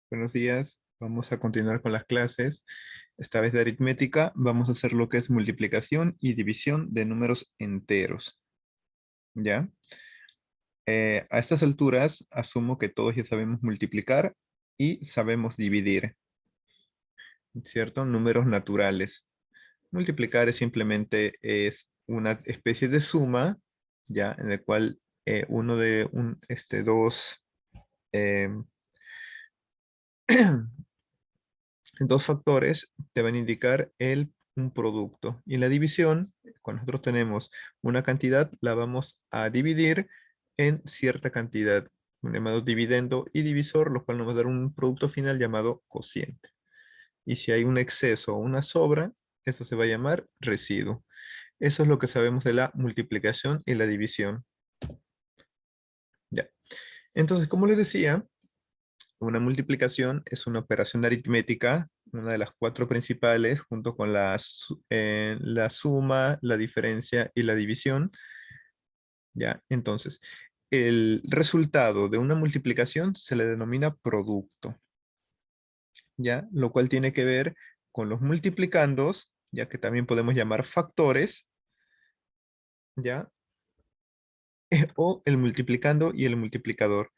Buenos días. Vamos a continuar con las clases. Esta vez de aritmética vamos a hacer lo que es multiplicación y división de números enteros. ¿Ya? A estas alturas asumo que todos ya sabemos multiplicar y sabemos dividir, ¿cierto? Números naturales. Multiplicar es una especie de suma, ¿ya? En el cual dos em, dos factores te van a indicar un producto. Y en la división, cuando nosotros tenemos una cantidad, la vamos a dividir en cierta cantidad, un llamado dividendo y divisor, lo cual nos va a dar un producto final llamado cociente. Y si hay un exceso o una sobra, eso se va a llamar residuo. Eso es lo que sabemos de la multiplicación y la división. Ya. Entonces, como les decía, una multiplicación es una operación aritmética, una de las cuatro principales, junto con la suma, la diferencia y la división. ¿Ya? Entonces, el resultado de una multiplicación se le denomina producto, ¿ya? Lo cual tiene que ver con los multiplicandos, ya que también podemos llamar factores, ¿ya? O el multiplicando y el multiplicador.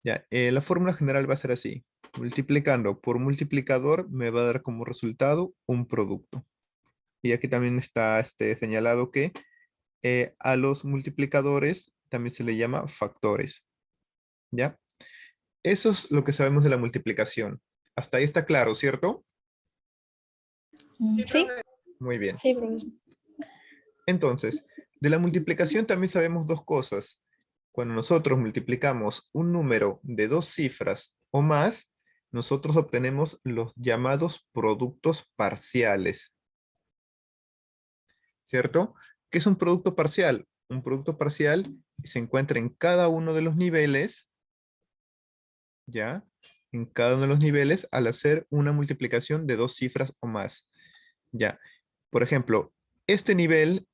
Ya, la fórmula general va a ser así. Multiplicando por multiplicador me va a dar como resultado un producto. Y aquí también está señalado que a los multiplicadores también se le llama factores. ¿Ya? Eso es lo que sabemos de la multiplicación. Hasta ahí está claro, ¿cierto? Sí, Muy bien. sí, profesor. Entonces, de la multiplicación también sabemos dos cosas. Cuando nosotros multiplicamos un número de dos cifras o más, nosotros obtenemos los llamados productos parciales. ¿Cierto? ¿Qué es un producto parcial? Un producto parcial se encuentra en cada uno de los niveles, ¿ya? En cada uno de los niveles al hacer una multiplicación de dos cifras o más, ¿ya? Por ejemplo, este nivel,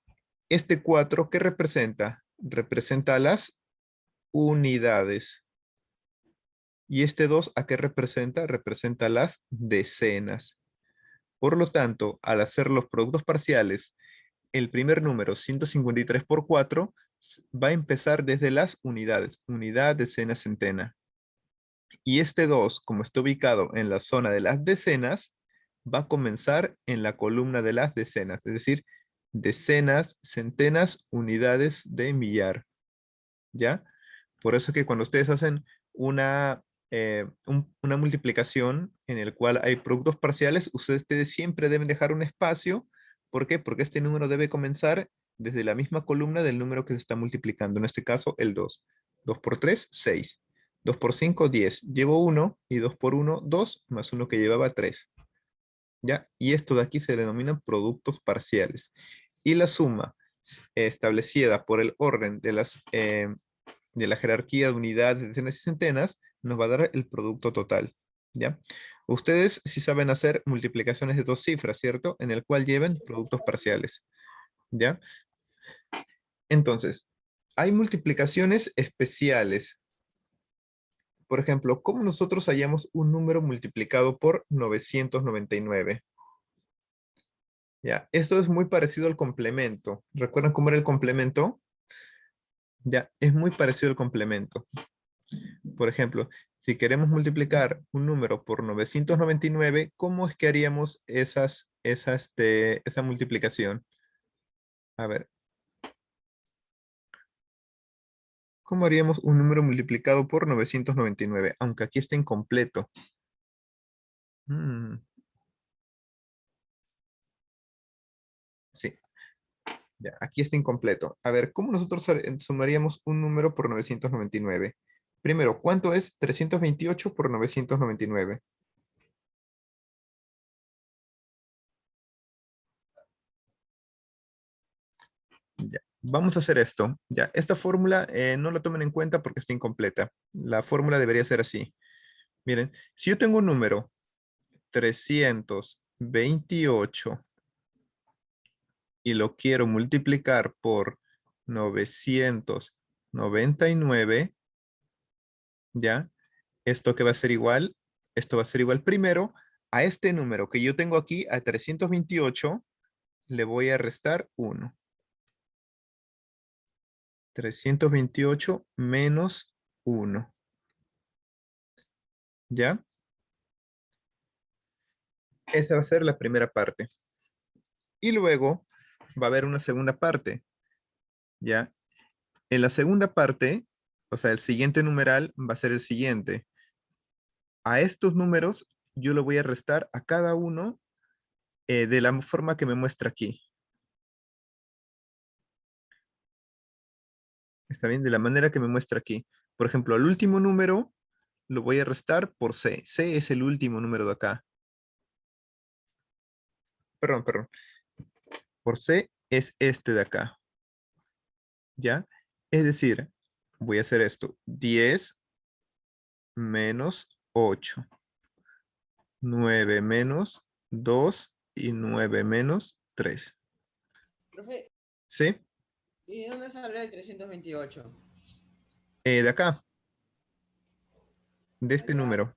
este 4, ¿qué representa? Representa las unidades. ¿Y este 2 a qué representa? Representa las decenas. Por lo tanto, al hacer los productos parciales, el primer número, 153 por 4, va a empezar desde las unidades. Unidad, decena, centena. Y este 2, como está ubicado en la zona de las decenas, va a comenzar en la columna de las decenas. Es decir, decenas, centenas, unidades de millar. ¿Ya? Por eso que cuando ustedes hacen una multiplicación en el cual hay productos parciales, ustedes siempre deben dejar un espacio. ¿Por qué? Porque este número debe comenzar desde la misma columna del número que se está multiplicando. En este caso, el 2. 2 por 3, 6. 2 por 5, 10. Llevo 1 y 2 por 1, 2, más 1 que llevaba 3. ¿Ya? Y esto de aquí se denominan productos parciales. Y la suma establecida por el orden de la jerarquía de unidades, decenas y centenas, nos va a dar el producto total, ¿ya? Ustedes sí saben hacer multiplicaciones de dos cifras, ¿cierto? En el cual lleven productos parciales, ¿ya? Entonces, hay multiplicaciones especiales. Por ejemplo, ¿cómo nosotros hallamos un número multiplicado por 999? ¿Ya? Esto es muy parecido al complemento. ¿Recuerdan cómo era el complemento? Ya, es muy parecido al complemento. Por ejemplo, si queremos multiplicar un número por 999, ¿cómo es que haríamos esa multiplicación? A ver, ¿cómo haríamos un número multiplicado por 999? Aunque aquí está incompleto. Mm, sí, ya, aquí está incompleto. A ver, ¿cómo nosotros sumaríamos un número por 999? Primero, ¿cuánto es 328 por 999? Ya. Vamos a hacer esto. Ya, esta fórmula no la tomen en cuenta porque está incompleta. La fórmula debería ser así. Miren, si yo tengo un número 328 y lo quiero multiplicar por 999, ¿ya? ¿Esto que va a ser igual? esto va a ser igual primero a este número que yo tengo aquí, a 328, le voy a restar 1. 328 menos 1. ¿Ya? Esa va a ser la primera parte. Y luego va a haber una segunda parte. ¿Ya? En la segunda parte, o sea, el siguiente numeral va a ser el siguiente. A estos números yo lo voy a restar a cada uno de la forma que me muestra aquí. ¿Está bien? De la manera que me muestra aquí. Por ejemplo, al último número lo voy a restar por C. C es el último número de acá. Perdón. Por C es este de acá. ¿Ya? Es decir, voy a hacer esto. 10 menos 8. 9 menos 2 y 9 menos 3. Profe, ¿Sí? ¿y de dónde sale el 328? De acá, de este número.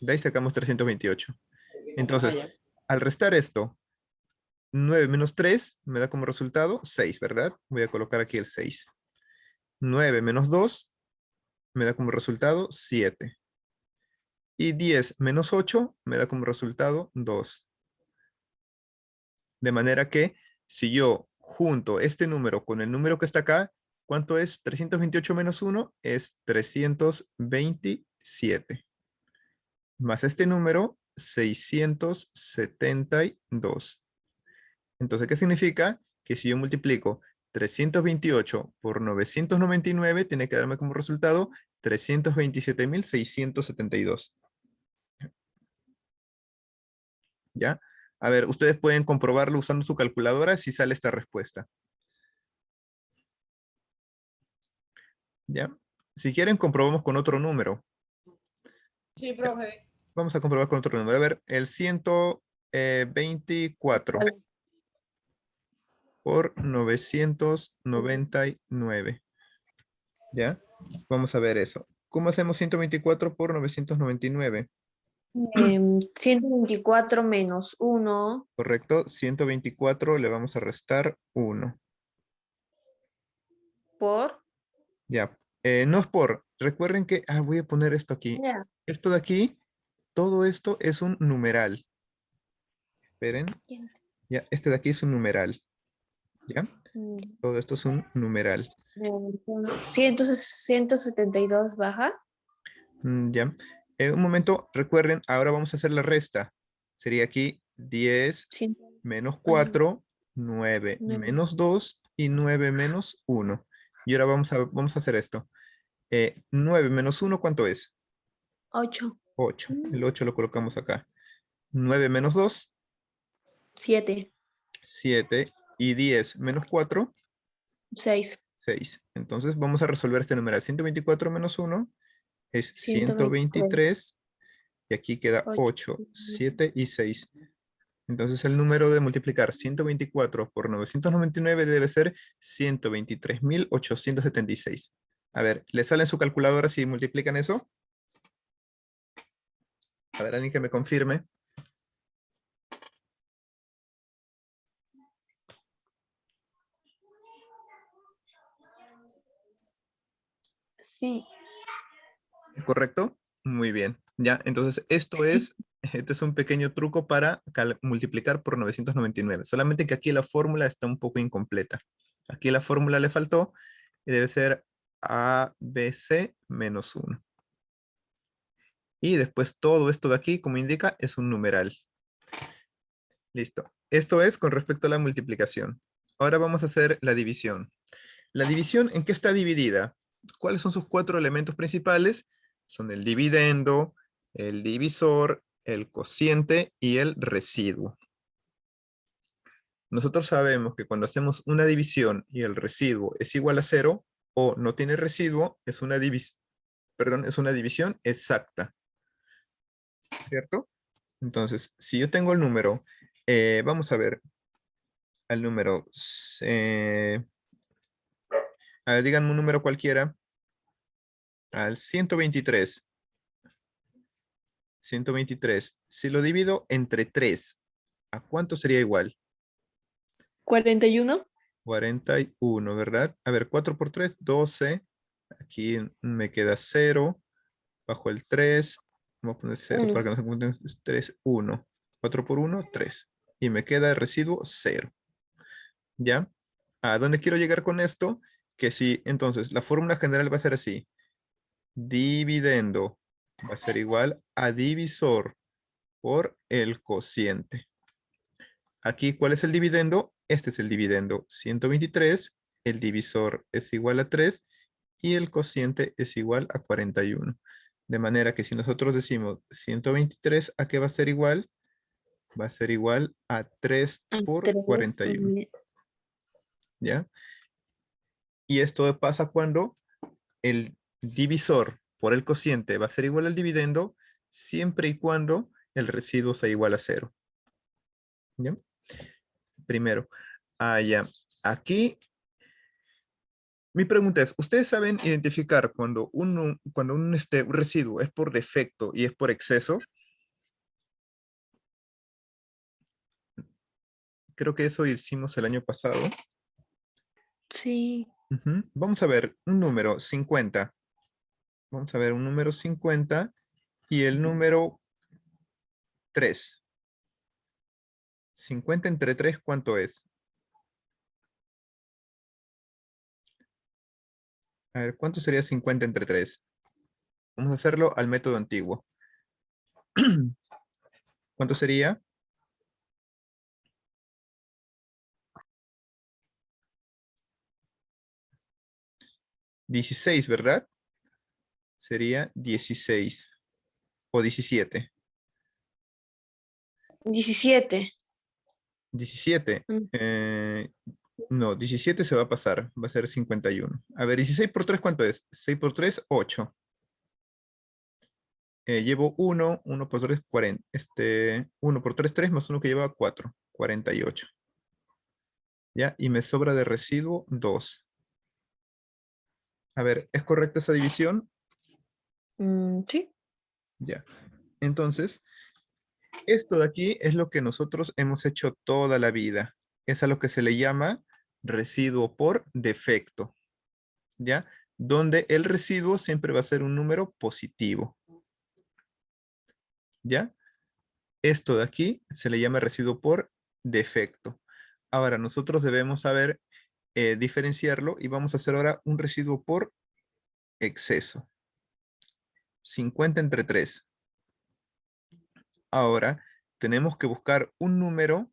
De ahí sacamos 328. Ah, Entonces, ya. al restar esto, 9 menos 3 me da como resultado 6, ¿verdad? Voy a colocar aquí el 6. 9 menos 2 me da como resultado 7. Y 10 menos 8 me da como resultado 2. De manera que si yo junto este número con el número que está acá, ¿cuánto es 328 menos 1? Es 327. Más este número, 672. Entonces, ¿qué significa? Que si yo multiplico 328 por 999, tiene que darme como resultado 327.672. ¿Ya? A ver, ustedes pueden comprobarlo usando su calculadora si sale esta respuesta. ¿Ya? Si quieren, comprobamos con otro número. Sí, profe. Vamos a comprobar con otro número. A ver, el 124 por 999. ¿Ya? Vamos a ver eso. ¿Cómo hacemos 124 por 999? 124 menos 1 Correcto, 124 le vamos a restar 1. por... Ya, no es por, recuerden que, voy a poner esto aquí. Ya. Esto de aquí, todo esto es un numeral. Esperen, ya, este de aquí es un numeral. ¿Ya? Todo esto es un numeral. 172 baja. Ya. Un momento, recuerden, ahora vamos a hacer la resta. Sería aquí 10 100, menos ajá, 4, 9 9, menos 2 y 9 menos 1. Y ahora vamos a hacer esto. 9 menos 1, ¿cuánto es? 8, 8. El 8 lo colocamos acá. 9 menos 2, 7, 7. Y 10 menos 4, 6, 6. Entonces vamos a resolver este numeral. 124 menos 1 es 123, 123. Y aquí queda 8, 8, 7 y 6. Entonces el número de multiplicar 124 por 999 debe ser 123.876. A ver, ¿le sale en su calculadora si multiplican eso? A ver, alguien que me confirme. sí, ¿Es correcto? Muy bien. Ya, entonces este es un pequeño truco para multiplicar por 999. Solamente que aquí la fórmula está un poco incompleta. Aquí la fórmula le faltó y debe ser ABC menos 1. Y después todo esto de aquí, como indica, es un numeral. Listo. Esto es con respecto a la multiplicación. Ahora vamos a hacer la división. ¿La división en qué está dividida? ¿Cuáles son sus 4 elementos principales? Son el dividendo, el divisor, el cociente y el residuo. Nosotros sabemos que cuando hacemos una división y el residuo es igual a 0 o no tiene residuo, es una división exacta. ¿Cierto? Entonces, si yo tengo el número, vamos a ver, al número, a ver, díganme un número cualquiera. al 123. 123. Si lo divido entre 3, ¿a cuánto sería igual? 41. 41, ¿verdad? A ver, 4 por 3, 12. Aquí me queda 0. Bajo el 3. Vamos a poner 0 1. para que no se encuentren 3, 1. 4 por 1, 3. Y me queda el residuo 0. ¿Ya? ¿A dónde quiero llegar con esto? Que si, entonces, la fórmula general va a ser así. Dividendo va a ser igual a divisor por el cociente. Aquí, ¿cuál es el dividendo? Este es el dividendo. 123, el divisor es igual a 3 y el cociente es igual a 41. De manera que si nosotros decimos 123, ¿a qué va a ser igual? Va a ser igual a 3 por 41. ¿Ya? Y esto pasa cuando el divisor por el cociente va a ser igual al dividendo siempre y cuando el residuo sea igual a 0. ¿Ya? Primero, ya. Aquí, mi pregunta es, ¿ustedes saben identificar cuando un residuo es por defecto y es por exceso? Creo que eso hicimos el año pasado. Sí. Vamos a ver un número 50. Vamos a ver un número 50 y el número 3. 50 entre 3, ¿cuánto es? A ver, ¿cuánto sería 50 entre 3? Vamos a hacerlo al método antiguo. ¿Cuánto sería? 16, ¿verdad? Sería 16 o 17. 17. 17. Mm. No, 17 se va a pasar. Va a ser 51. A ver, 16 por 3, ¿cuánto es? 6 por 3, 8. Llevo 1, 1 por 3, 40. 1 por 3, 3 más 1 que lleva 4. 48. ¿Ya? Y me sobra de residuo 2. A ver, ¿es correcta esa división? Sí. Ya. Entonces, esto de aquí es lo que nosotros hemos hecho toda la vida. Es a lo que se le llama residuo por defecto. ¿Ya? Donde el residuo siempre va a ser un número positivo. ¿Ya? Esto de aquí se le llama residuo por defecto. Ahora, nosotros debemos saber diferenciarlo y vamos a hacer ahora un residuo por exceso. 50 entre 3. Ahora, tenemos que buscar un número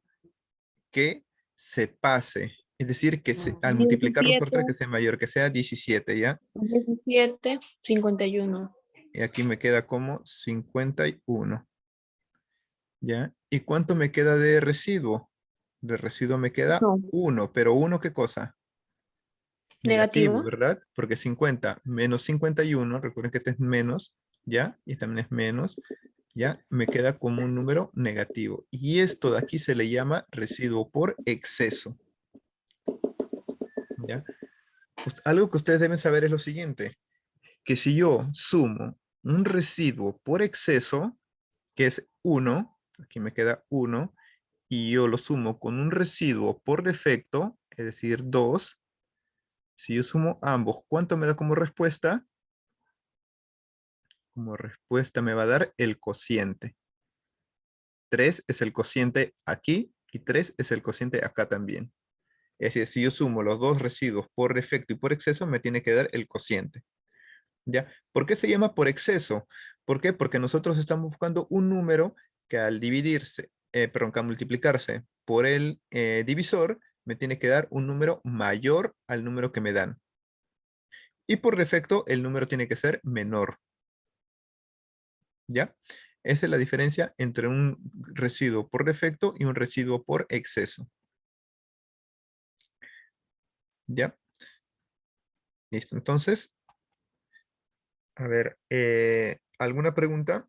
que se pase. Es decir, que al multiplicarlo por 3 que 17. sea mayor, que sea 17, ¿ya? 17, 51. Y aquí me queda como 51. ¿Ya? ¿Y cuánto me queda de residuo? De residuo me queda No. 1, pero ¿1 qué cosa? Negativo, Negativo. ¿verdad? Porque 50 menos 51, recuerden que este es menos, ¿ya? Y también es menos, ¿ya? Me queda como un número negativo. Y esto de aquí se le llama residuo por exceso, ¿ya? Pues algo que ustedes deben saber es lo siguiente, que si yo sumo un residuo por exceso, que es 1, aquí me queda 1, y yo lo sumo con un residuo por defecto, es decir, 2, si yo sumo ambos, ¿cuánto me da como respuesta? Como respuesta me va a dar el cociente. 3 es el cociente aquí y 3 es el cociente acá también. Es decir, si yo sumo los dos residuos por defecto y por exceso, me tiene que dar el cociente. ¿Ya? ¿Por qué se llama por exceso? ¿Por qué? Porque nosotros estamos buscando un número que al dividirse, perdón, que al multiplicarse por el divisor, me tiene que dar un número mayor al número que me dan. Y por defecto, el número tiene que ser menor. ¿Ya? Esa es la diferencia entre un residuo por defecto y un residuo por exceso. ¿Ya? Listo. Entonces, a ver, ¿alguna pregunta?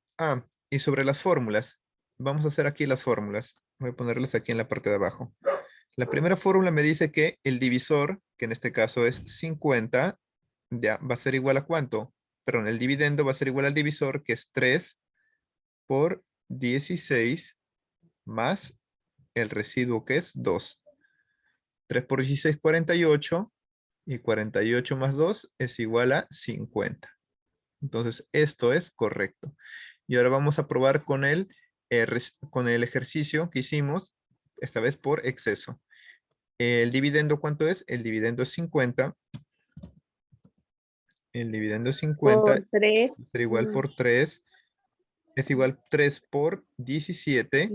Y sobre las fórmulas. Vamos a hacer aquí las fórmulas. Voy a ponerlas aquí en la parte de abajo. La primera fórmula me dice que el divisor, que en este caso es 50, ya va a ser igual a ¿cuánto? perdón, el dividendo va a ser igual al divisor, que es 3 por 16 más el residuo, que es 2. 3 por 16, 48. Y 48 más 2 es igual a 50. Entonces, esto es correcto. Y ahora vamos a probar con con el ejercicio que hicimos, esta vez por exceso. ¿El dividendo cuánto es? El dividendo es 50. El dividendo es 50, Por 3. será igual por 3. Es igual 3 por 17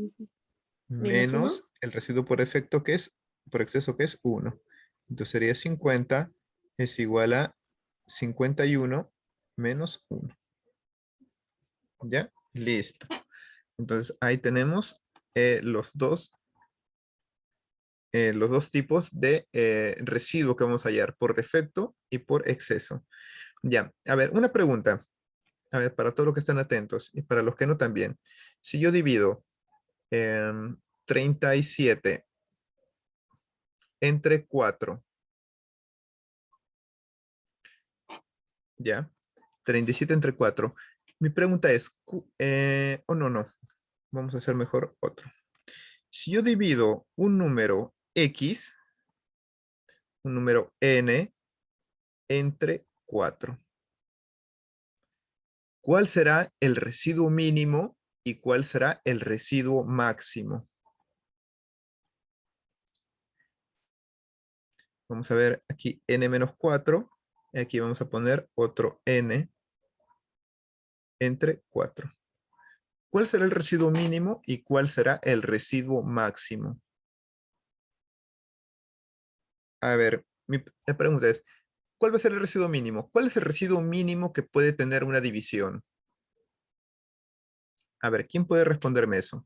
Menos 1. menos el residuo por efecto, que es, por exceso, que es 1. Entonces sería 50 es igual a 51 menos 1. ¿Ya? Listo. Entonces ahí tenemos los dos tipos de residuo que vamos a hallar, por defecto y por exceso. Ya, a ver, una pregunta. A ver, para todos los que están atentos y para los que no también. Si yo divido 37 entre 4, ¿ya? 37 entre 4. Mi pregunta es, no, vamos a hacer mejor otro. Si yo divido un número X, un número N, entre 4, ¿cuál será el residuo mínimo y cuál será el residuo máximo? Vamos a ver aquí N menos 4, y aquí vamos a poner otro N entre 4. ¿Cuál será el residuo mínimo y cuál será el residuo máximo? A ver, la pregunta es, ¿cuál va a ser el residuo mínimo? ¿Cuál es el residuo mínimo que puede tener una división? A ver, ¿quién puede responderme eso?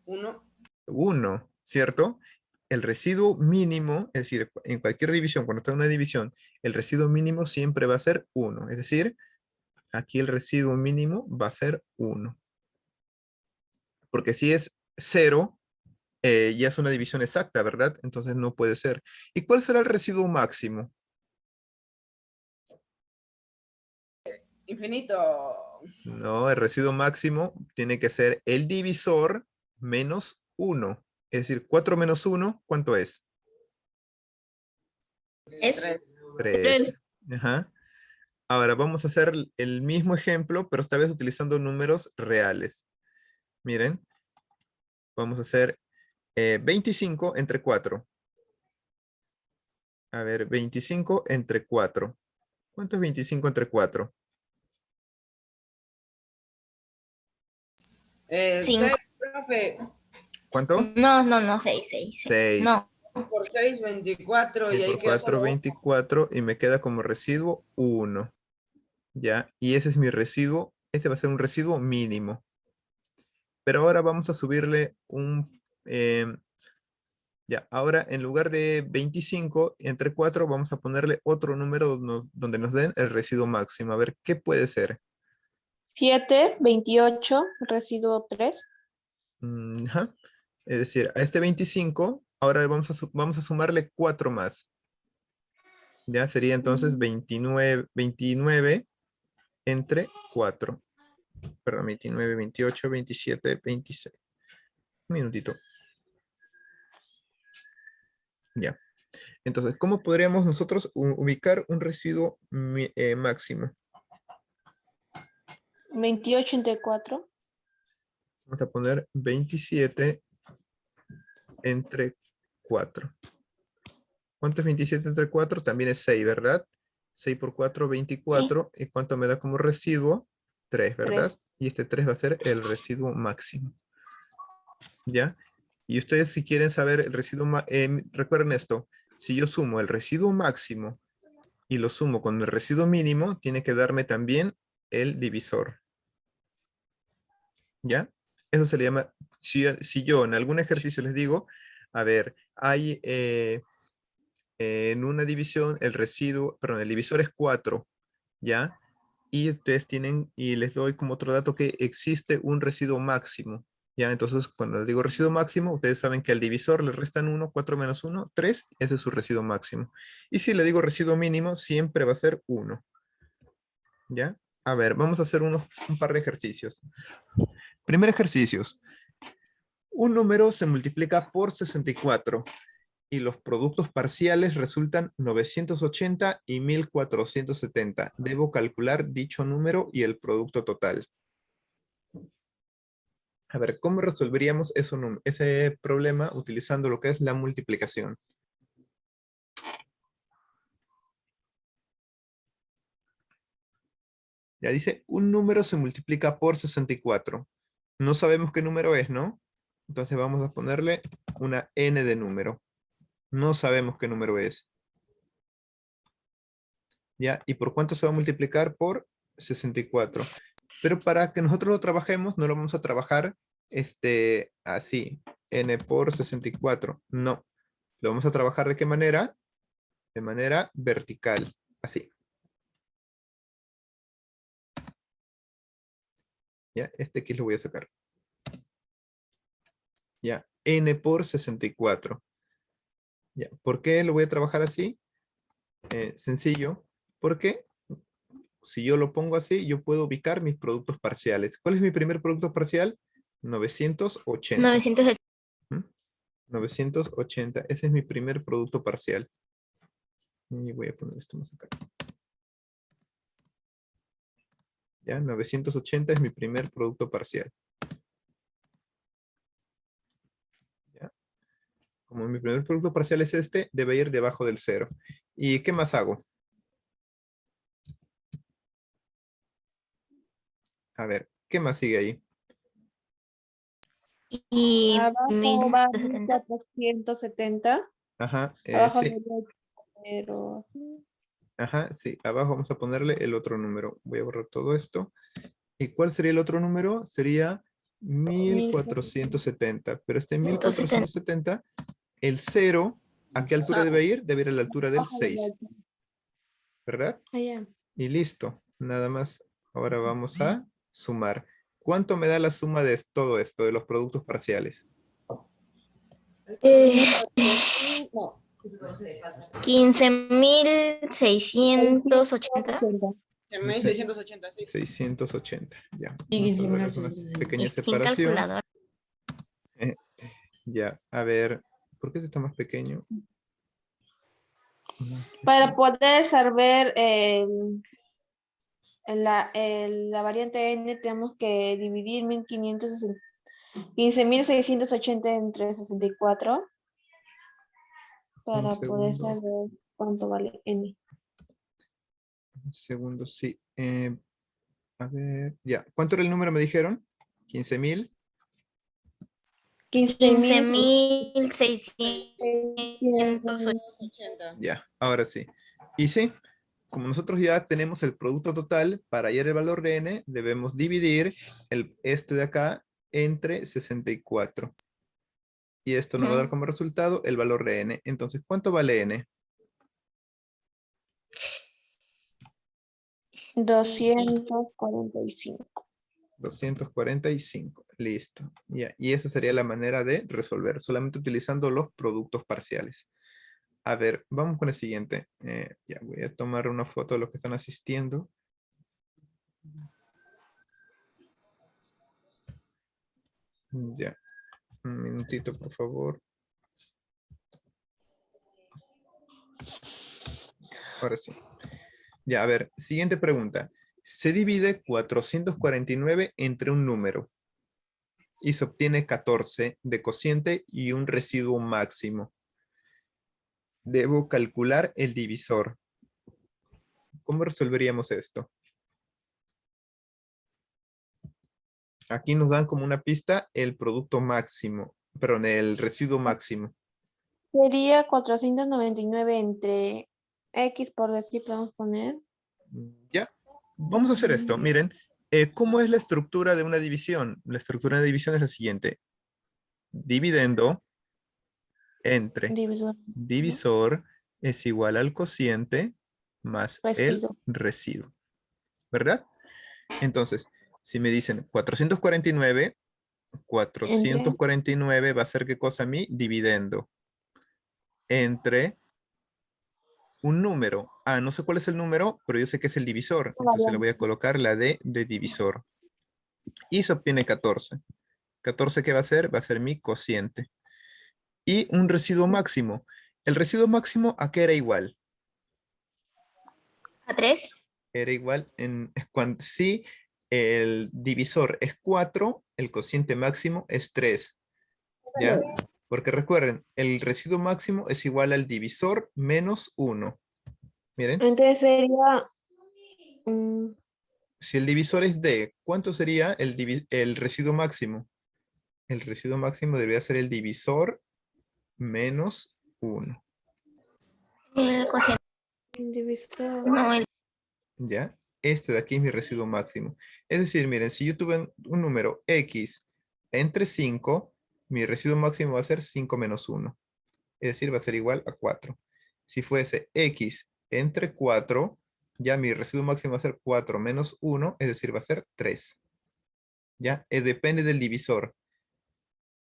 1. 1, ¿cierto? El residuo mínimo, es decir, en cualquier división, cuando está en una división, el residuo mínimo siempre va a ser 1. Es decir, aquí el residuo mínimo va a ser 1. Porque si es 0, ya es una división exacta, ¿verdad? Entonces no puede ser. ¿Y cuál será el residuo máximo? Infinito. No, el residuo máximo tiene que ser el divisor menos 1. Es decir, 4 menos 1, ¿cuánto es? Es 3. 3. Ajá. Ahora vamos a hacer el mismo ejemplo, pero esta vez utilizando números reales. Miren, vamos a hacer 25 entre 4. A ver, 25 entre 4. ¿Cuánto es 25 entre 4? 6, 5. profe. ¿Cuánto? No, 6. 6. No, Por 6, 24. 6 Y ahí por queda 4, solo 1. 24. Y me queda como residuo 1. ¿Ya? Y ese es mi residuo. Este va a ser un residuo mínimo. Pero ahora vamos a subirle un... ya, ahora en lugar de 25 entre 4, vamos a ponerle otro número donde nos den el residuo máximo. A ver, ¿qué puede ser? 7, 28, residuo 3. Ajá. Es decir, a este 25, ahora vamos a sumarle 4 más. Ya sería entonces 29 entre 4. Perdón, 29, 28, 27, 26. Un minutito. Ya. Entonces, ¿cómo podríamos nosotros ubicar un residuo máximo? 28 entre 4. Vamos a poner 27 entre 4. ¿Cuánto es 27 entre 4? También es 6, ¿verdad? 6 por 4, sí. 24. ¿Y cuánto me da como residuo? 3, ¿verdad? 3. Y este 3 va a ser el residuo máximo. ¿Ya? Y ustedes si quieren saber el residuo, recuerden esto, si yo sumo el residuo máximo y lo sumo con el residuo mínimo, tiene que darme también el divisor. ¿Ya? Eso se le llama, si yo en algún ejercicio les digo, a ver, hay en una división el residuo, perdón, el divisor es 4, ¿ya? Y ustedes tienen, y les doy como otro dato que existe un residuo máximo, ¿ya? Entonces, cuando les digo residuo máximo, ustedes saben que al divisor le restan 1, 4 menos 1, 3, ese es su residuo máximo. Y si le digo residuo mínimo, siempre va a ser 1. ¿Ya? A ver, vamos a hacer un par de ejercicios. Primer ejercicio. Un número se multiplica por 64 y los productos parciales resultan 980 y 1470. Debo calcular dicho número y el producto total. A ver, ¿cómo resolveríamos ese problema utilizando lo que es la multiplicación? Ya dice, un número se multiplica por 64. No sabemos qué número es, ¿no? Entonces vamos a ponerle una n de número. No sabemos qué número es. ¿Ya? ¿Y por cuánto se va a multiplicar? Por 64. Pero para que nosotros lo trabajemos, no lo vamos a trabajar así, n por 64. No. Lo vamos a trabajar ¿de qué manera? De manera vertical, así. ¿Ya? Aquí lo voy a sacar. ¿Ya? N por 64. ¿Ya? ¿Por qué lo voy a trabajar así? Sencillo. Porque si yo lo pongo así, yo puedo ubicar mis productos parciales. ¿Cuál es mi primer producto parcial? 980. 980. ¿Mm? 980. Ese es mi primer producto parcial. Y voy a poner esto más acá. ¿Ya? 980 es mi primer producto parcial. ¿Ya? Como mi primer producto parcial es este, debe ir debajo del 0. ¿Y qué más hago? A ver, ¿qué más sigue ahí? Y Abajo va 1470. 1470. Ajá, Abajo sí. del 8, Ajá, sí. Abajo vamos a ponerle el otro número. Voy a borrar todo esto. ¿Y cuál sería el otro número? Sería 1470. Pero este 1470, el 0, ¿a qué altura debe ir? Debe ir a la altura del abajo del 6, 8. ¿verdad? Allá. Y listo. Nada más. Ahora vamos a sumar. ¿Cuánto me da la suma de todo esto, de los productos parciales? 15.680. 680, sí. 680. Ya. Vamos a darle una pequeña Sin separación. calculador. Ya. A ver. ¿Por qué este está más pequeño? Para poder saber la variante n, tenemos que dividir 15.680 entre 64 Un para poder segundo. saber cuánto vale n. Un segundo, sí. A ver. Ya. ¿Cuánto era el número me dijeron? 15.000. 15.680. 680. Ya. Ahora sí. Y sí. Como nosotros ya tenemos el producto total, para hallar el valor de n, debemos dividir este de acá entre 64. Y esto nos va a dar como resultado el valor de n. Entonces, ¿cuánto vale n? 245. 245. Listo. Ya. Y esa sería la manera de resolver, solamente utilizando los productos parciales. A ver, vamos con el siguiente. Ya voy a tomar una foto de los que están asistiendo. Ya. Un minutito, por favor. Ahora sí. Ya, a ver, siguiente pregunta. Se divide 449 entre un número y se obtiene 14 de cociente y un residuo máximo. Debo calcular el divisor. ¿Cómo resolveríamos esto? Aquí nos dan como una pista el producto máximo, perdón, el residuo máximo. Sería 499 entre x, por decir, vamos a poner. Ya, vamos a hacer esto. Miren, ¿cómo es la estructura de una división? La estructura de división es la siguiente. Dividendo entre Divisor. divisor es igual al cociente más el Residuo. residuo. ¿Verdad? Entonces, si me dicen 449, 449 va a ser ¿qué cosa a mí? Dividendo entre un número. Ah, no sé cuál es el número, pero yo sé que es el divisor. Entonces le voy a colocar la D de divisor. Y se obtiene 14. 14, ¿qué va a ser? Va a ser mi cociente. Y un residuo máximo. ¿El residuo máximo a qué era igual? ¿A 3? Era igual si el divisor es 4, el cociente máximo es 3. ¿Ya? Porque recuerden, el residuo máximo es igual al divisor menos 1. Miren, Entonces sería mm, si el divisor es D, ¿cuánto sería el residuo máximo? El residuo máximo debería ser el divisor menos 1. El cociente. el divisor. No, ¿Ya? Este de aquí es mi residuo máximo. Es decir, miren, si yo tuve un número X entre 5, mi residuo máximo va a ser 5 menos 1. Es decir, va a ser igual a 4. Si fuese X entre 4, ya mi residuo máximo va a ser 4 menos 1, es decir, va a ser 3. ¿Ya? Depende del divisor.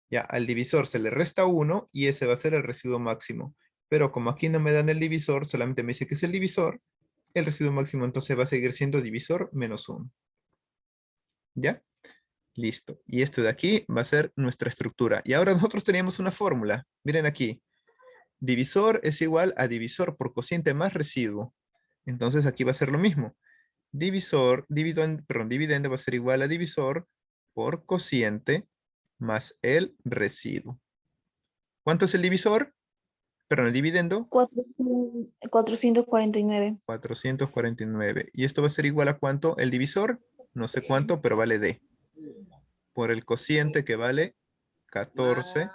Ya, al divisor se le resta 1 y ese va a ser el residuo máximo. Pero como aquí no me dan el divisor, solamente me dice que es el divisor, el residuo máximo entonces va a seguir siendo divisor menos 1. ¿Ya? Listo. Y este de aquí va a ser nuestra estructura. Y ahora nosotros teníamos una fórmula. Miren aquí. Divisor es igual a divisor por cociente más residuo. Entonces aquí va a ser lo mismo. Dividendo va a ser igual a divisor por cociente más el residuo. ¿Cuánto es el divisor? Perdón, el dividendo. 449. 449. ¿Y esto va a ser igual a cuánto? El divisor, no sé cuánto, pero vale D. Por el cociente que vale 14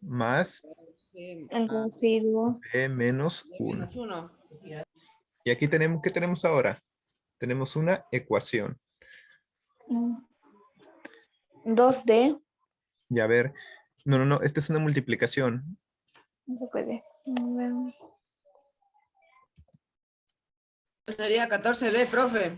más El residuo. D menos 1. Menos 1. Y aquí tenemos, ¿qué tenemos ahora? Tenemos una ecuación. 2D. Y a ver, no, esta es una multiplicación. No se puede. Sería 14D, profe.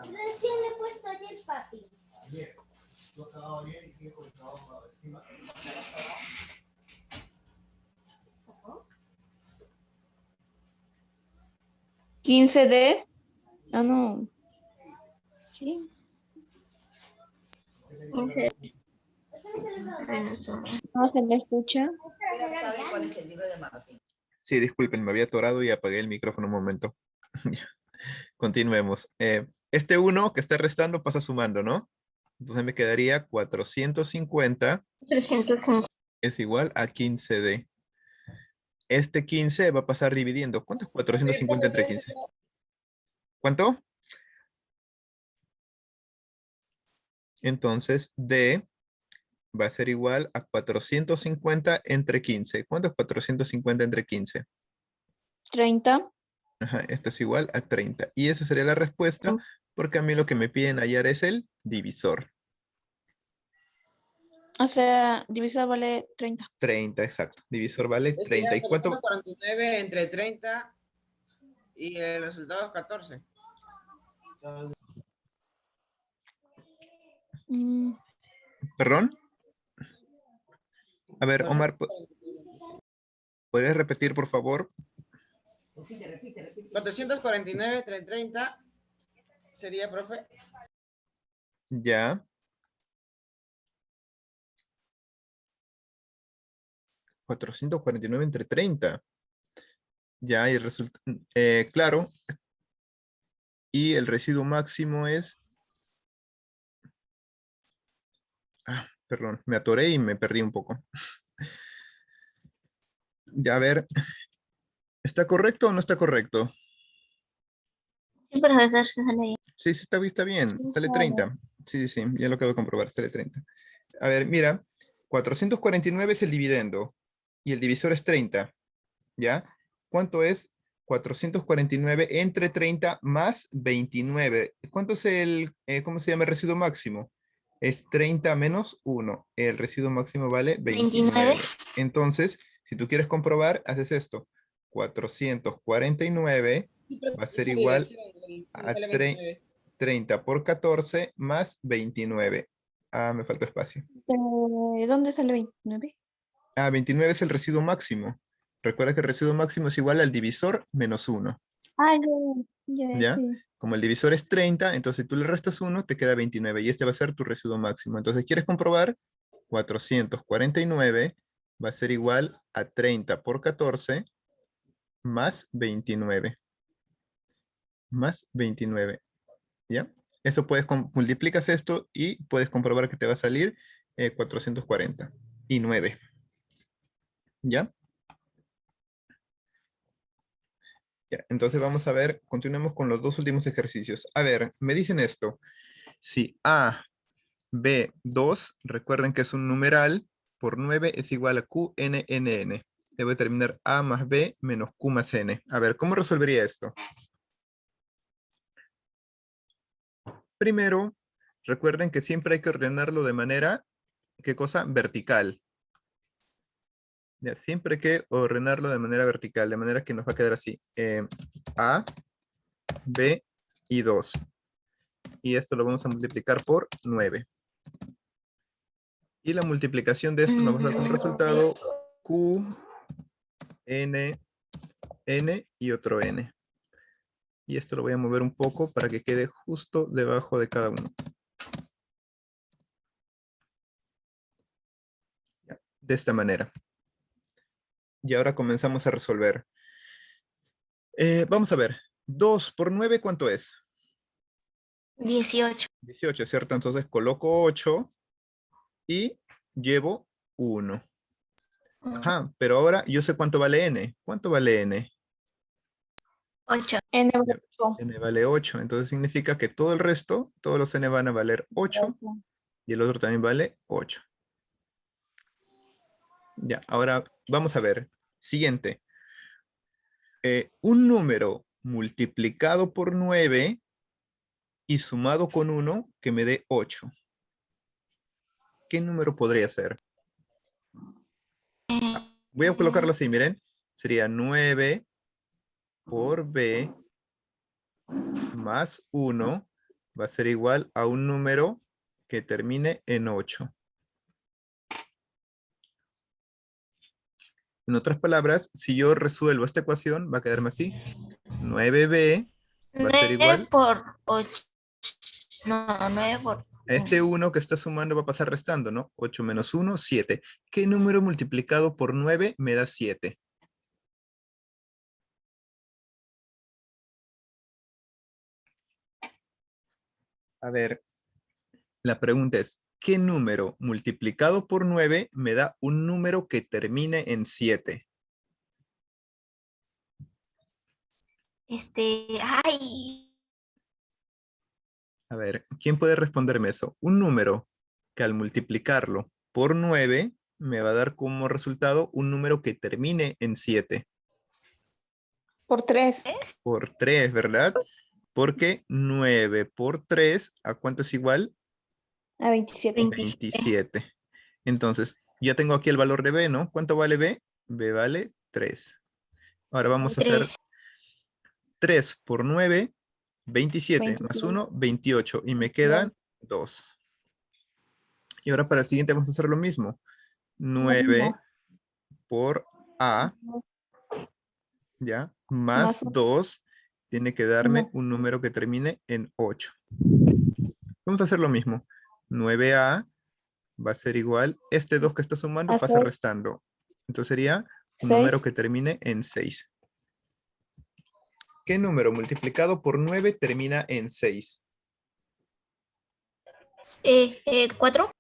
Recién le he puesto ayer, papi. ¿15D? Ah, no. Sí. No se me escucha. Sí, disculpen, me había atorado y apagué el micrófono un momento. Ya, continuemos. Este 1 que está restando pasa sumando, ¿no? Entonces me quedaría 450 305. es igual a 15D. Este 15 va a pasar dividiendo. ¿Cuánto es 450 entre 15? ¿Cuánto? Entonces, D va a ser igual a 450 entre 15. ¿Cuánto es 450 entre 15? 30. Ajá, esto es igual a 30. Y esa sería la respuesta, porque a mí lo que me piden hallar es el divisor. O sea, divisor vale 30. 30, exacto. Divisor vale 30. ¿Y cuánto? 49 entre 30 y el resultado es 14. ¿Perdón? A ver, Omar, ¿podrías repetir, por favor? 449 entre 30 sería, profe. Ya. 449 entre 30. Ya, y resulta, claro. Y el residuo máximo es... perdón, me atoré y me perdí un poco. Ya, a ver. ¿Está correcto o no está correcto? Sí, profesor, se sale ahí. Sí, sí, está bien. Sí, Sale claro. 30. Sí, ya lo acabo de comprobar. Sale 30. A ver, mira. 449 es el dividendo. Y el divisor es 30. ¿Ya? ¿Cuánto es 449 entre 30 más 29? ¿Cuánto es cómo se llama el residuo máximo? Es 30 menos 1. El residuo máximo vale 29. Entonces, si tú quieres comprobar, haces esto. 449 va a ser Esa igual división, a sale 29. 30 por 14 más 29. Ah, me falta espacio. ¿Dónde sale 29? Ah, 29 es el residuo máximo. Recuerda que el residuo máximo es igual al divisor menos 1. Ah, ya, ¿Ya? sí. Como el divisor es 30, entonces tú le restas 1, te queda 29 y este va a ser tu residuo máximo. Entonces, ¿quieres comprobar? 449 va a ser igual a 30 por 14 más 29. Más 29. ¿Ya? Esto multiplicas esto y puedes comprobar que te va a salir 449. ¿Ya? Ya, entonces vamos a ver, continuemos con los dos últimos ejercicios. A ver, me dicen esto. Si A, B, 2, recuerden que es un numeral, por 9 es igual a QNNN. Debo determinar A más B menos Q más N. A ver, ¿cómo resolvería esto? Primero, recuerden que siempre hay que ordenarlo de manera, ¿qué cosa? Vertical. Ya, siempre hay que ordenarlo de manera vertical, de manera que nos va a quedar así. A, B y 2. Y esto lo vamos a multiplicar por 9. Y la multiplicación de esto nos va a dar como resultado Q, N, N y otro N. Y esto lo voy a mover un poco para que quede justo debajo de cada uno. Ya, de esta manera. Y ahora comenzamos a resolver. Vamos a ver. 2 por 9, ¿cuánto es? 18. 18, ¿cierto? Entonces coloco 8 y llevo 1. Ajá, pero ahora yo sé cuánto vale n. ¿Cuánto vale n? 8. N Ya, n vale 8. Entonces significa que todo el resto, todos los n van a valer 8 y el otro también vale 8. Ya, ahora vamos a ver. Siguiente. Un número multiplicado por 9 y sumado con 1 que me dé 8. ¿Qué número podría ser? Voy a colocarlo así, miren. Sería 9 por b más 1 va a ser igual a un número que termine en 8. En otras palabras, si yo resuelvo esta ecuación, va a quedarme así. 9b va a ser 9 igual por 8. No, 9 por... a este 1 que está sumando, va a pasar restando, ¿no? 8 menos 1, 7. ¿Qué número multiplicado por 9 me da 7? A ver, la pregunta es, ¿qué número multiplicado por 9 me da un número que termine en 7? Ay, A ver, ¿quién puede responderme eso? Un número que al multiplicarlo por 9 me va a dar como resultado un número que termine en 7. Por 3. ¿es? Por 3, ¿verdad? Porque 9 por 3, ¿a cuánto es igual? A 27. 27. Entonces, ya tengo aquí el valor de b, ¿no? ¿Cuánto vale b? B vale 3. Ahora vamos a hacer 3 por 9, 27, más 1, 28. Y me quedan 2. Y ahora para el siguiente vamos a hacer lo mismo. 9 por a, ¿ya? Más Más 2 tiene que darme 1. un número que termine en 8. Vamos a hacer lo mismo. 9a va a ser igual, este 2 que está sumando A pasa 6. restando. Entonces sería un número 6. que termine en 6. ¿Qué número multiplicado por 9 termina en 6? 4.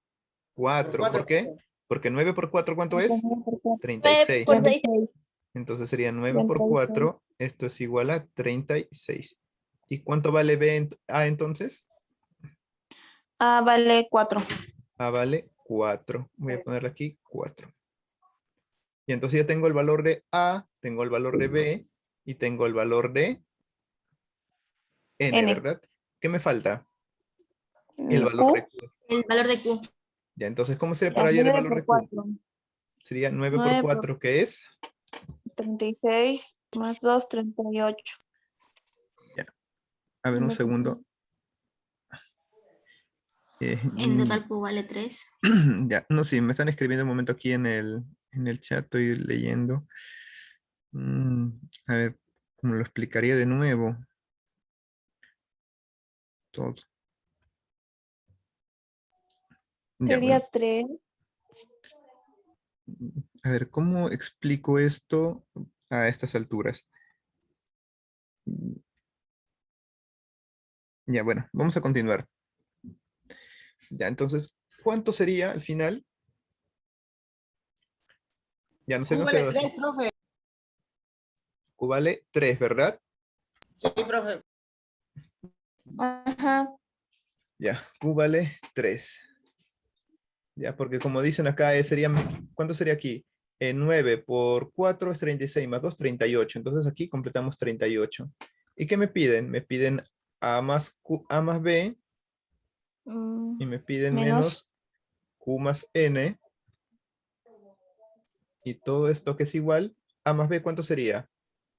4. ¿Por qué? Porque 9 por 4, ¿cuánto es? 9 36. por 6. 36. Entonces sería 9 por 36. 4. Esto es igual a 36. ¿Y cuánto vale B A entonces? A vale 4. A vale 4. Voy a ponerle aquí 4. Y entonces ya tengo el valor de A, tengo el valor de B y tengo el valor de N, N. ¿verdad? ¿Qué me falta? El valor Q. de Q. El valor de Q. Ya, entonces, ¿cómo sería Ya, para hallar el 9 valor por de Q? 4. Sería 9 por 9 por 4, ¿qué es? 36 más 2, 38. A ver, un segundo. En total Q vale 3. Ya, no, sí, me están escribiendo un momento aquí en el chat, estoy leyendo. A ver, ¿cómo lo explicaría de nuevo? Todo. Ya, Sería bueno. 3. A ver, ¿cómo explico esto a estas alturas? Ya, bueno, vamos a continuar. Ya, entonces, ¿cuánto sería al final? Ya no sé, Q nos vale quedó 3, aquí. profe. Q vale 3, ¿verdad? Sí, profe. Ajá. Ya, Q vale 3. Ya, porque como dicen acá, sería, ¿cuánto sería aquí? 9 por 4 es 36, más 2, 38. Entonces aquí completamos 38. ¿Y qué me piden? Me piden A más, A más B y me piden Menos menos Q más N. Y todo esto que es igual, A más B, ¿cuánto sería?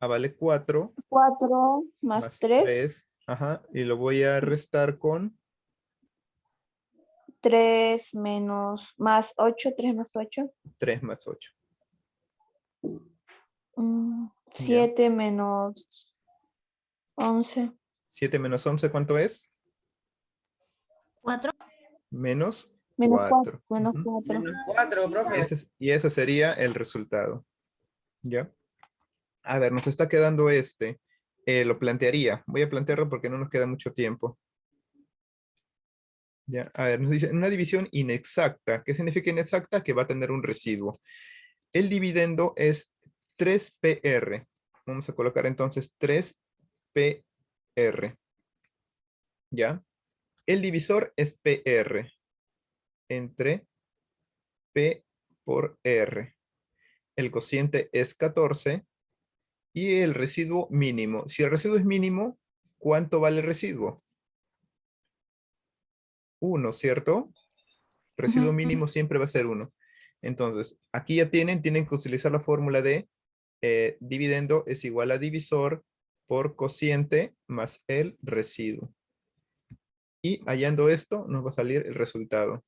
A vale 4 4 más más 3. 3. Ajá, y lo voy a restar con 3 menos más 8. 3 más 8. 3 más 8. ¿Ya? 7 menos 11. 7 menos 11, ¿cuánto es? 4. Menos Menos 4. 4. Menos 4. Menos 4, profe. Y ese sería el resultado. ¿Ya? A ver, nos está quedando este. Lo plantearía. Voy a plantearlo porque no nos queda mucho tiempo. ¿Ya? A ver, nos dice una división inexacta. ¿Qué significa inexacta? Que va a tener un residuo. El dividendo es 3PR. Vamos a colocar entonces 3PR. ¿Ya? El divisor es PR entre P por R. El cociente es 14 y el residuo mínimo. Si el residuo es mínimo, ¿cuánto vale el residuo? 1, ¿cierto? Residuo mínimo siempre va a ser 1. Entonces, aquí ya tienen que utilizar la fórmula de dividendo es igual a divisor por cociente más el residuo. Y hallando esto, nos va a salir el resultado.